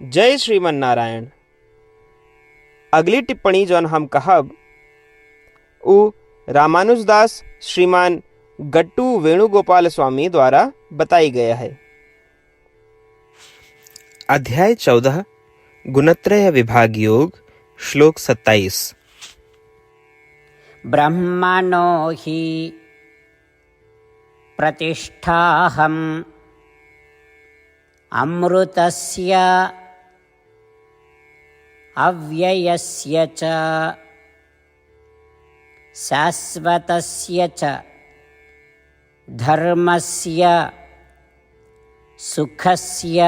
जय श्रीमन नारायण। अगली टिप्पणी जौन हम कहब उ रामानुजदास श्रीमान गट्टू वेणुगोपाल स्वामी द्वारा बताई गया है। अध्याय 14 गुणत्रय विभाग योग श्लोक 27। ब्रह्मणो हि प्रतिष्ठाहम् अमृतस्य अव्ययस्य च शाश्वतस्य च धर्मस्य सुखस्य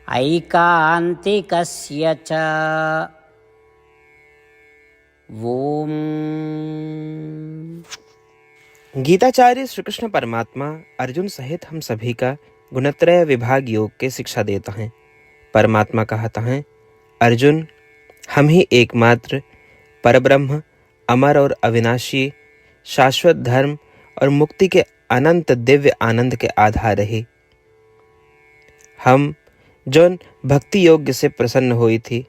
ऐकान्तिकस्य च। ओम। गीताचार्य श्री कृष्ण परमात्मा अर्जुन सहित हम सभी का गुणत्रय विभाग योग के शिक्षा देता है। परमात्मा कहता है, अर्जुन, हम ही एकमात्र परब्रह्म, अमर और अविनाशी, शाश्वत धर्म और मुक्ति के अनंत दिव्य आनंद के आधार रहे। हम जौन भक्ति योग्य से प्रसन्न हुई थी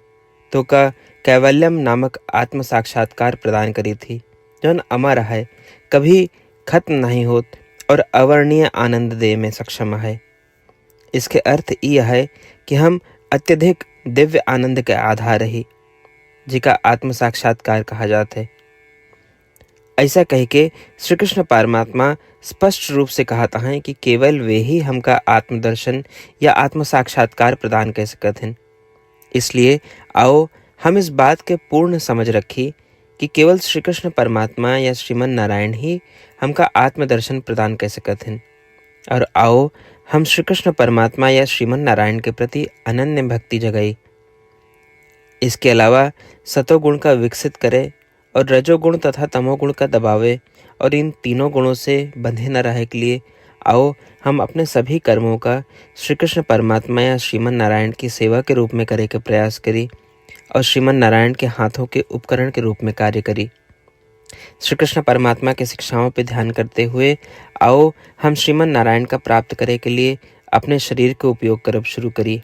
तो का कैवल्यम नामक आत्म साक्षात्कार प्रदान करी थी, जौन अमर है, कभी खत्म नहीं होत और अवर्णीय आनंद दे में सक्षम है। इसके अर्थ यह है कि हम अत्यधिक दिव्य आनंद के आधार रही, जिका आत्म साक्षात्कार कहा जाता है। ऐसा कह के श्री कृष्ण परमात्मा स्पष्ट रूप से कहता है कि केवल वे ही हमका आत्मदर्शन या आत्म साक्षात्कार प्रदान कर सकते हैं। इसलिए आओ हम इस बात के पूर्ण समझ रखी कि केवल श्री कृष्ण परमात्मा या श्रीमन नारायण ही हमका आत्मदर्शन प्रदान कर सकते हैं। और आओ हम श्री कृष्ण परमात्मा या श्रीमन नारायण के प्रति अनन्य भक्ति जगाई। इसके अलावा सतोगुण का विकसित करे और रजोगुण तथा तमोगुण का दबावे और इन तीनों गुणों से बंधे न रहे के लिए आओ हम अपने सभी कर्मों का श्री कृष्ण परमात्मा या श्रीमन नारायण की सेवा के रूप में करे के प्रयास करी और श्रीमन नारायण के हाथों के उपकरण के रूप में कार्य करी। श्री कृष्ण परमात्मा के शिक्षाओं पर ध्यान करते हुए आओ हम श्रीमन नारायण का प्राप्त करे के लिए अपने शरीर का उपयोग करब शुरू करी।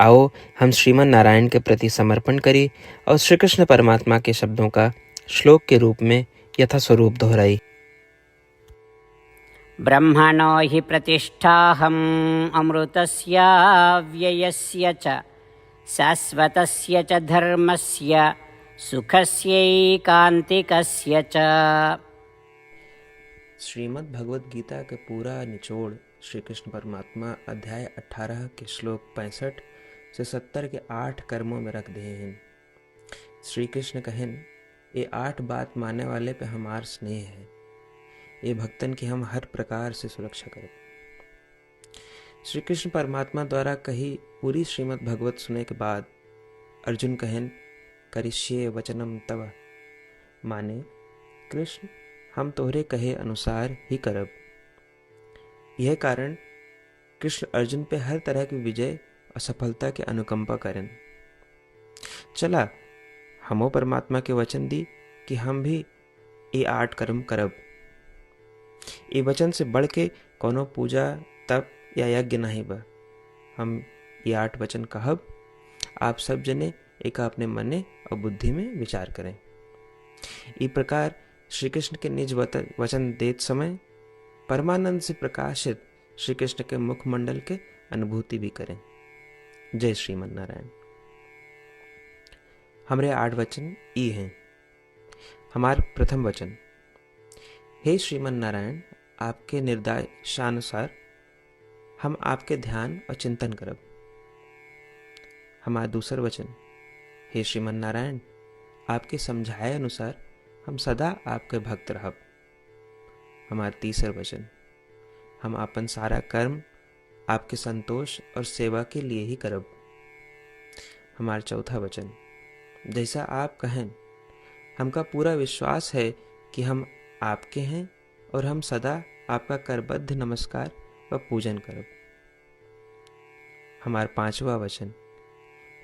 आओ हम श्रीमन नारायण के प्रति समर्पण करी और श्री कृष्ण परमात्मा के शब्दों का श्लोक के रूप में यथास्वरूप दोहराई। ब्रह्मणो हि प्रतिष्ठाहम् अमृतस्य व्ययस्य च शाश्वतस्य च धर्मस्य सुखस्यैकान्तिकस्य च। श्रीमद् भगवद गीता का पूरा निचोड़ श्री कृष्ण परमात्मा अध्याय 18 के श्लोक 65 से 70 के 8 कर्मों में रख दिए हैं। श्री कृष्ण कहें, ये 8 बात मानने वाले पे हमार स्नेह है, ये भक्तन की हम हर प्रकार से सुरक्षा करें। श्री कृष्ण परमात्मा द्वारा कही पूरी श्रीमद् भगवत सुने के बाद अर्जुन कहें, करिष्ये वचनम तव, माने कृष्ण हम तोहरे कहे अनुसार ही करब। यह कारण कृष्ण अर्जुन पे हर तरह की विजय और सफलता के अनुकंपा करें। चला हमो परमात्मा के वचन दी कि हम भी ये 8 कर्म करब। ये वचन से बढ़ के कोनो पूजा तप या यज्ञ नहीं बा। हम ये 8 वचन कहब, आप सब जने एक अपने मने और बुद्धि में विचार करें। इस प्रकार श्री कृष्ण के निज वचन देत समय परमानंद से प्रकाशित श्री कृष्ण के मुखमंडल के अनुभूति भी करें। जय श्रीमन नारायण। हमारे 8 वचन ई हैं। हमार प्रथम वचन, हे श्रीमन नारायण, आपके निर्देशानुसार हम आपके ध्यान और चिंतन करब। हमारा दूसर वचन, हे श्रीमन नारायण, आपके समझाए अनुसार हम सदा आपके भक्त रहब। हमारा तीसर वचन, हम अपन सारा कर्म आपके संतोष और सेवा के लिए ही करब। हमारा चौथा वचन, जैसा आप कहें, हमका पूरा विश्वास है कि हम आपके हैं और हम सदा आपका करबद्ध नमस्कार व पूजन करब। हमारा पांचवा वचन,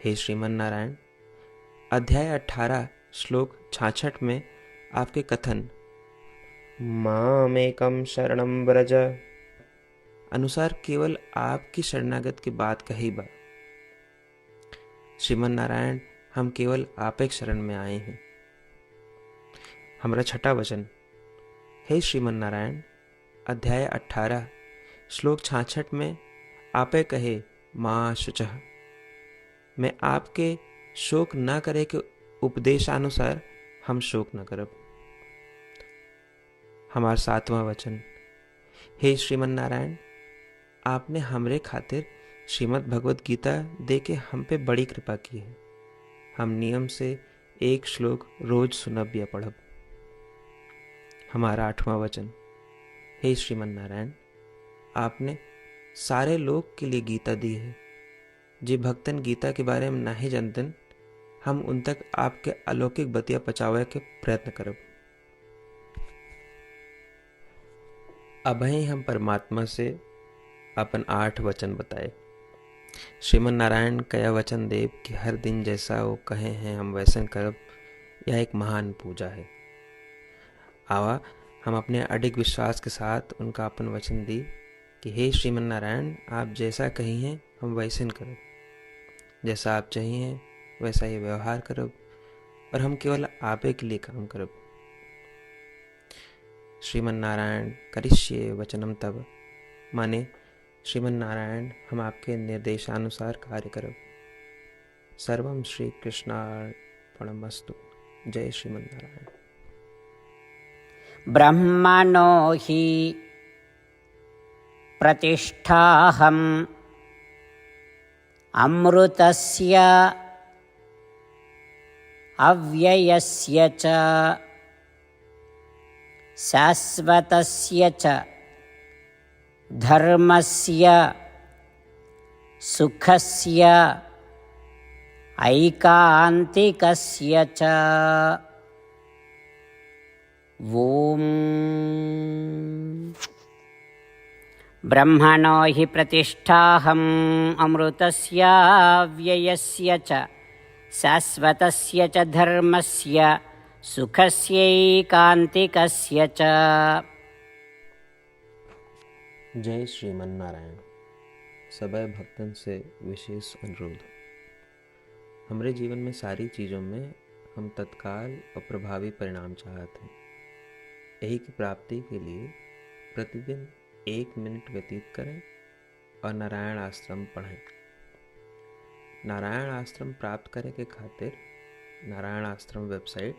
हे श्रीमन नारायण, अध्याय 18 श्लोक 66 में आपके कथन मामेकम शरणम व्रज अनुसार केवल आपकी शरणागत की बात कही बा। श्रीमन नारायण, हम केवल आपे शरण में आए हैं। हमारा छठा वचन। हे श्रीमन नारायण, अध्याय 18 श्लोक 66 में आपे कहे माँ शुचः, मैं आपके शोक न करे के उपदेशानुसार हम शोक न करब। हमारा सातवां वचन। हे श्रीमन नारायण, आपने हमरे खातिर श्रीमद् भगवत गीता दे के हम पे बड़ी कृपा की है। हम नियम से एक श्लोक रोज सुनब या पढ़ब। हमारा आठवां वचन। हे श्रीमन नारायण, आपने सारे लोग के लिए गीता दी है। जे भक्तन गीता के बारे में नहीं जानतन, हम उन तक आपके अलौकिक बतिया पहुंचावे के प्रयत्न करब। अभय हम परमात्मा से अपन 8 वचन बताए। श्रीमन नारायण कया वचन देव कि हर दिन जैसा वो कहे हैं हम वैसन करब, यह एक महान पूजा है। आवा हम अपने अडिग विश्वास के साथ उनका अपन वचन दी कि हे श्रीमन नारायण, आप जैसा कही हैं हम वैसन करब, जैसा आप चाहिए वैसा ही व्यवहार करब, और हम केवल आपे के लिए काम करब। श्रीमन नारायण करिष्ये वचनम तब, माने श्रीमन नारायण हम आपके निर्देशानुसार कार्य करब। सर्वम श्री कृष्णार्पणमस्तु। जय श्रीमन नारायण। ब्रह्मणो हि प्रतिष्ठाहम् अमृतस्य अव्ययस्य च शाश्वतस्य च धर्मस्य सुखस्य ऐकान्तिकस्य च। ॐ ब्रह्मणो हि प्रतिष्ठाहम् अमृतस्य व्ययस्य च शाश्वतस्य च धर्मस्य सुखस्यैकान्तिकस्य च। जय श्रीमन नारायण। सबै भक्तन से विशेष अनुरोध। हमारे जीवन में सारी चीज़ों में हम तत्काल और प्रभावी परिणाम चाहते हैं। यही की प्राप्ति के लिए प्रतिदिन 1 मिनट व्यतीत करें और नारायण आश्रम पढ़ें। नारायण आश्रम प्राप्त करे के खातिर नारायण आश्रम वेबसाइट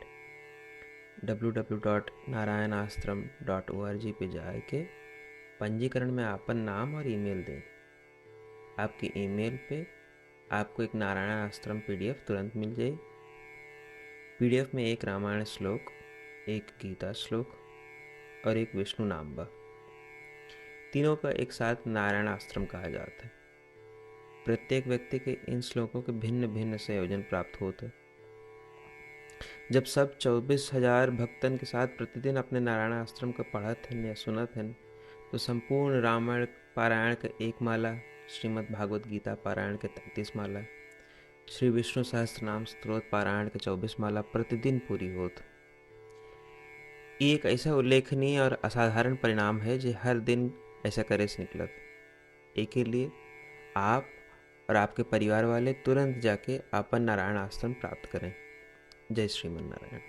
www.narayanaashram.org पे जाए के पंजीकरण में आपन नाम और ईमेल दें। आपकी ईमेल पे आपको एक नारायण आश्रम पीडीएफ तुरंत मिल जाए। पीडीएफ में एक रामायण श्लोक, एक गीता श्लोक और एक विष्णु नाम बा। तीनों का एक साथ नारायण आश्रम कहा जाता है। प्रत्येक व्यक्ति के इन श्लोकों के भिन्न भिन्न संयोजन प्राप्त होते हैं। जब सब 24,000 भक्तन के साथ प्रतिदिन अपने नारायण आश्रम का पढ़त हैं या सुनत हैं, तो संपूर्ण रामायण पारायण का 1 माला, श्रीमद् भागवत गीता पारायण के 33 माला, श्री विष्णु सहस्त्रनाम स्तोत्र पारायण के 24 माला प्रतिदिन पूरी होत। ये एक ऐसा उल्लेखनीय और असाधारण परिणाम है जो हर दिन ऐसा करे से निकलत। एक के लिए आप और आपके परिवार वाले तुरंत जाके अपन नारायण आश्रम प्राप्त करें। जय श्रीमन नारायण।